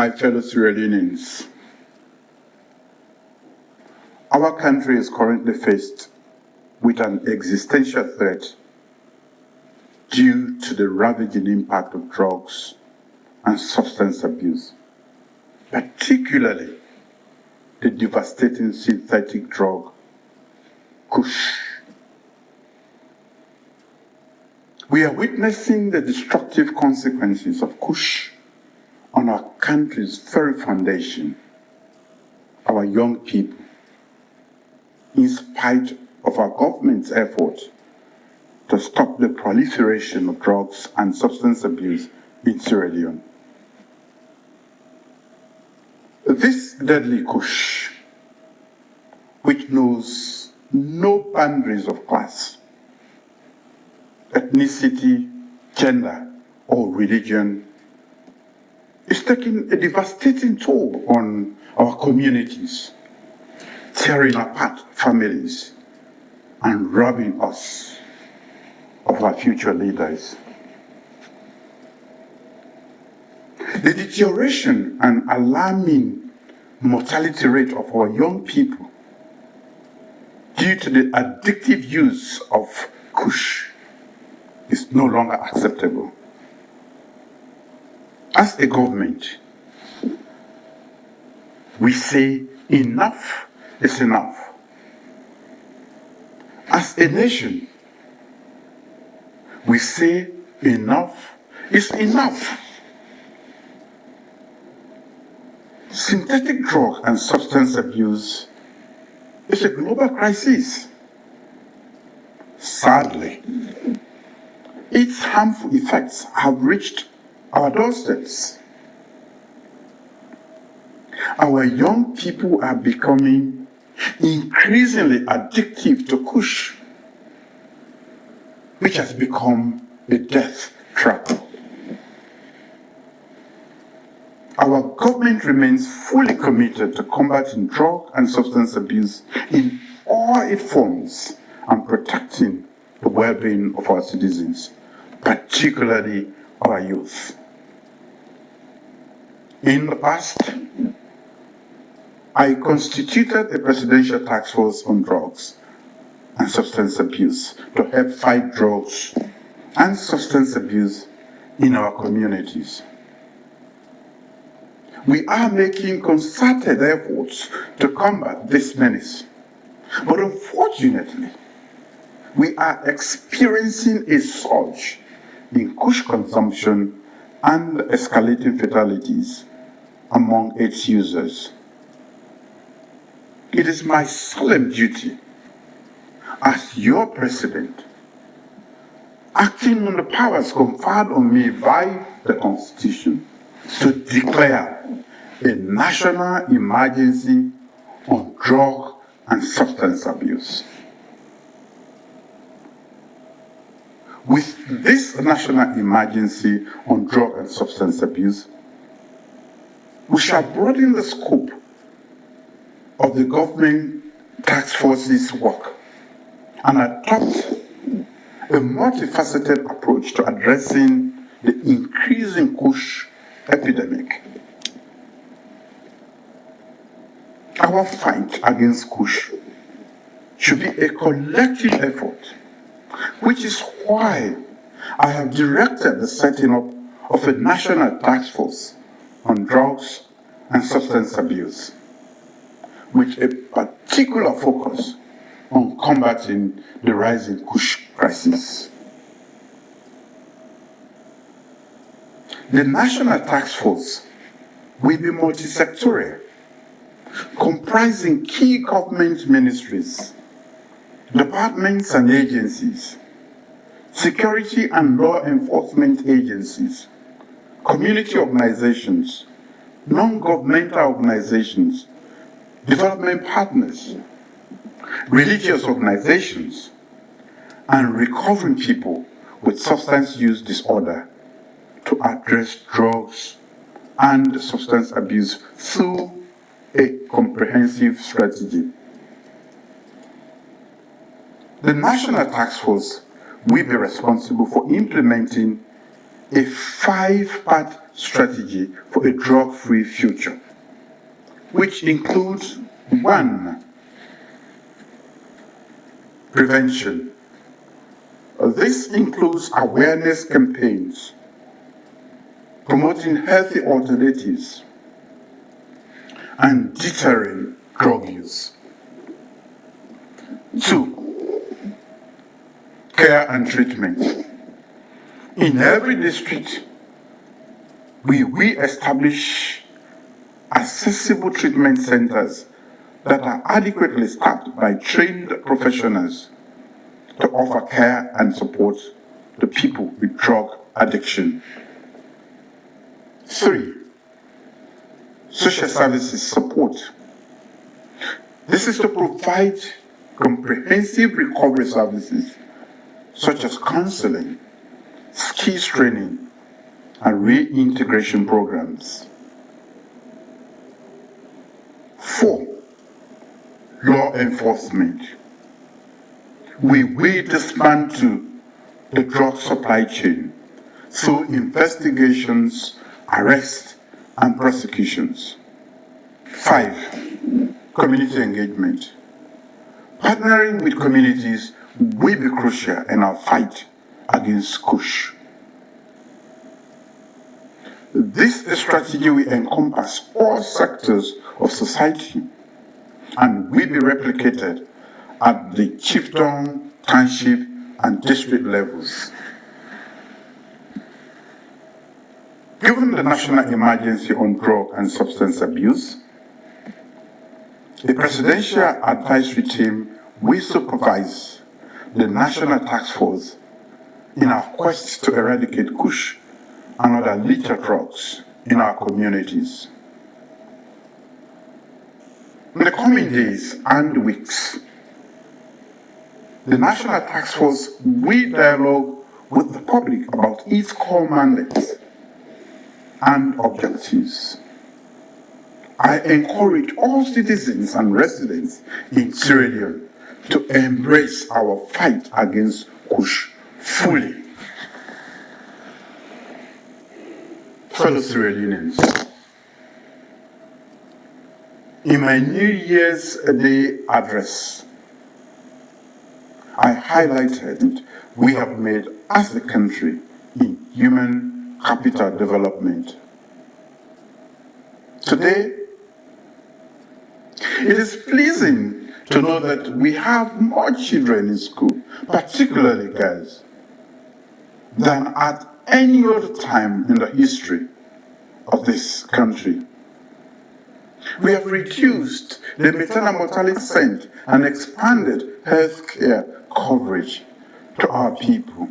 My fellow Sierra Leoneans, our country is currently faced with an existential threat due to the ravaging impact of drugs and substance abuse, particularly the devastating synthetic drug, koosh. We are witnessing the destructive consequences of koosh on our country's very foundation, our young people, in spite of our government's effort to stop the proliferation of drugs and substance abuse in Sierra Leone. This deadly koosh, which knows no boundaries of class, ethnicity, gender, or religion, is taking a devastating toll on our communities, tearing apart families and robbing us of our future leaders. The deterioration and alarming mortality rate of our young people due to the addictive use of koosh is no longer acceptable. As a government, we say enough is enough. As a nation, we say enough is enough. Synthetic drug and substance abuse is a global crisis. Sadly, its harmful effects have reached our doorsteps. Our young people are becoming increasingly addictive to koosh, which has become a death trap. Our government remains fully committed to combating drug and substance abuse in all its forms and protecting the well-being of our citizens, particularly our youth. In the past, I constituted a presidential task force on drugs and substance abuse to help fight drugs and substance abuse in our communities. We are making concerted efforts to combat this menace, but unfortunately, we are experiencing a surge in koosh consumption and escalating fatalities among its users. It is my solemn duty as your president, acting on the powers conferred on me by the Constitution, to declare a national emergency on drug and substance abuse. With this national emergency on drug and substance abuse, we shall broaden the scope of the government task force's work and adopt a multifaceted approach to addressing the increasing koosh epidemic. Our fight against koosh should be a collective effort, which is why I have directed the setting up of a national task force on drugs and substance abuse, with a particular focus on combating the rising koosh crisis. The national task force will be multi-sectorial, comprising key government ministries, departments and agencies, security and law enforcement agencies, community organizations, non-governmental organizations, development partners, religious organizations, and recovering people with substance use disorder to address drugs and substance abuse through a comprehensive strategy. The National Task Force will be responsible for implementing a 5-part strategy for a drug-free future, which includes 1. Prevention. This includes awareness campaigns, promoting healthy alternatives, and deterring drug use. 2. Care and treatment. In every district, we establish accessible treatment centers that are adequately staffed by trained professionals to offer care and support to people with drug addiction. 3. Social services support. This is to provide comprehensive recovery services such as counseling, skills training, and reintegration programs. 4. Law enforcement. We dismantle the drug supply chain through investigations, arrests, and prosecutions. 5. Community engagement. Partnering with communities will be crucial in our fight against koosh. This strategy will encompass all sectors of society and will be replicated at the chiefdom, township, and district levels. Given the national emergency on drug and substance abuse, the Presidential Advisory Team will supervise the National Task Force in our quest to eradicate koosh and other lethal drugs in our communities. In the coming days and weeks, the National Task Force will dialogue with the public about its core mandates and objectives. I encourage all citizens and residents in Sierra Leone to embrace our fight against koosh fully. Fellow Sierra Leoneans, in my New Year's Day address, I highlighted we have made as a country in human capital development. Today, it is pleasing to know that we have more children in school, particularly girls, than at any other time in the history of this country. We have reduced the maternal mortality rate and expanded healthcare coverage to our people.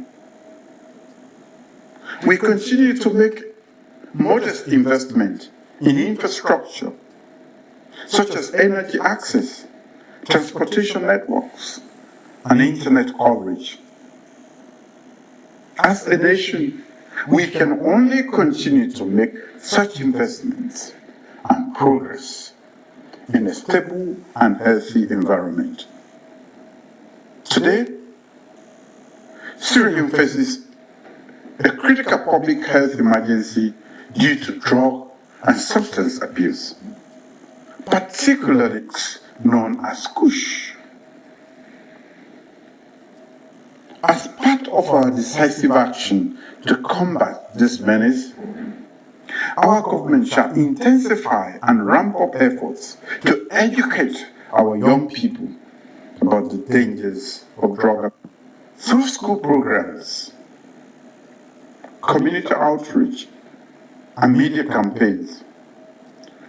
We continue to make modest investment in infrastructure, such as energy access, transportation networks, and internet coverage. As a nation, we can only continue to make such investments and progress in a stable and healthy environment. Today, Sierra Leone faces a critical public health emergency due to drug and substance abuse, particularly known as koosh. As part of our decisive action to combat this menace, our government shall intensify and ramp up efforts to educate our young people about the dangers of drug abuse. Through school programs, community outreach, and media campaigns,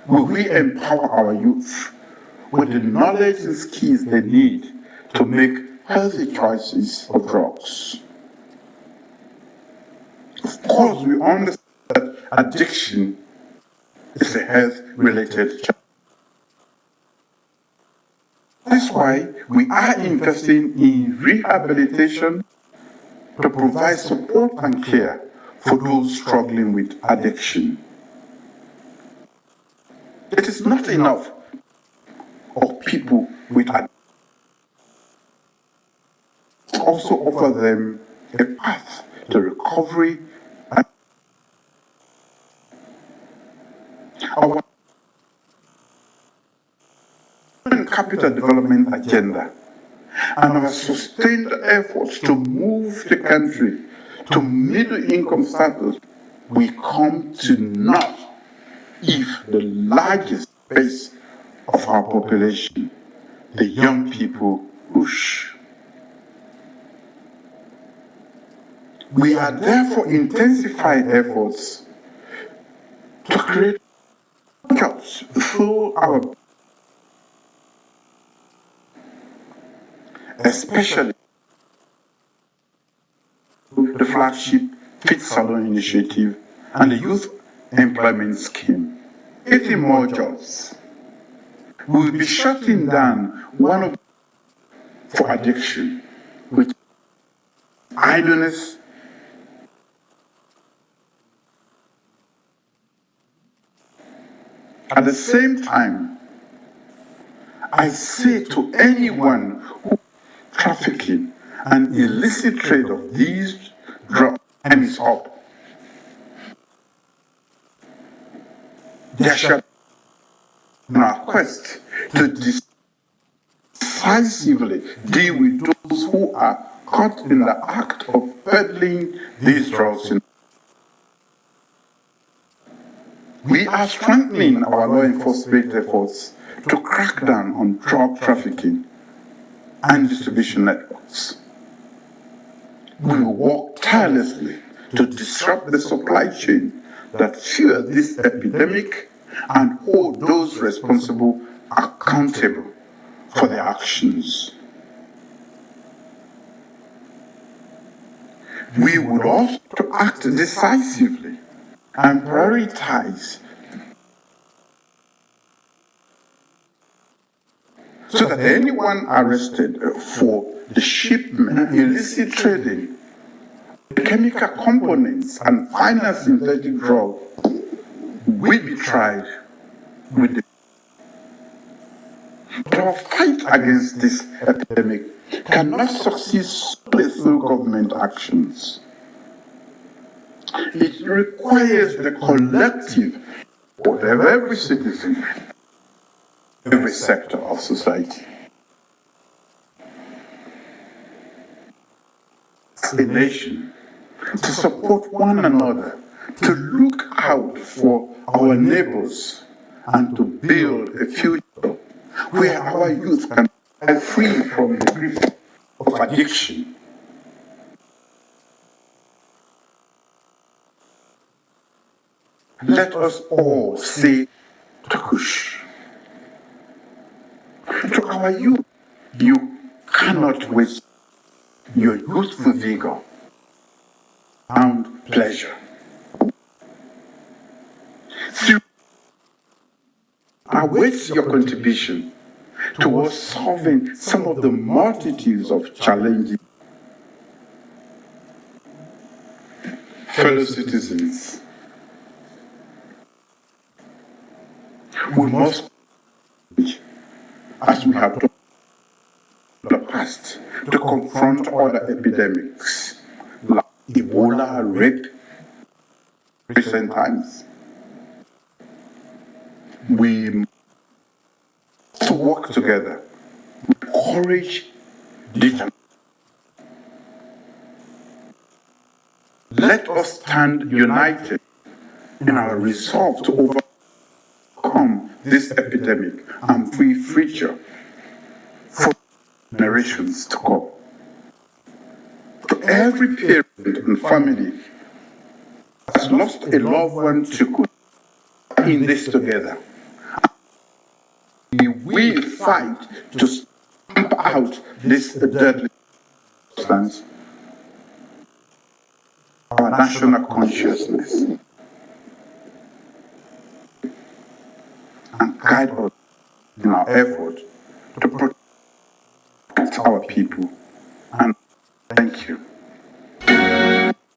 we will empower our youth with the knowledge and skills they need to make healthy choices of drugs. Of course, we understand that addiction is a health-related challenge. That's why we are investing in rehabilitation to provide support and care for those struggling with addiction. It is not enough of people with addiction. Also offer them a path to recovery. capital development agenda and our sustained efforts to move the country to middle income status, we come to naught if the largest base of our population, the young people, koosh. We are therefore intensifying efforts to create jobs through our, especially the flagship Fit Salon initiative and the youth employment scheme. 80 more jobs. We will be shutting down one of for addiction, which idleness. At the same time, I say to anyone who trafficking and illicit trade of these drugs time is up. There shall be our quest to decisively deal with those who are caught in the act of peddling these drugs. We are strengthening our law enforcement efforts to crack down on drug trafficking and distribution networks. We will work tirelessly to disrupt the supply chain that fueled this epidemic and hold those responsible accountable for their actions. We would also act decisively and prioritize so that anyone arrested for the shipment, illicit trading, chemical components, and finance synthetic drugs will be tried with the. But our fight against this epidemic cannot succeed solely through government actions. It requires the collective effort of every citizen, every sector of society. As a nation, to support one another, to look out for our neighbors, and to build a future where our youth can be free from the grip of addiction. Let us all say to koosh. To our youth, you cannot waste your youthful vigor and pleasure. Through awaits your contribution towards solving some of the multitudes of challenges. Fellow citizens, we must, as we have done in the past, to confront other epidemics like Ebola, rape, recent times. We must work together with courage, determination. Let us stand united in our resolve to overcome this epidemic and free future for generations to come. To every parent and family has lost a loved one to go in this together. We will fight to stamp out this deadly substance, our national consciousness, and guide us in our effort to protect our people. And thank you.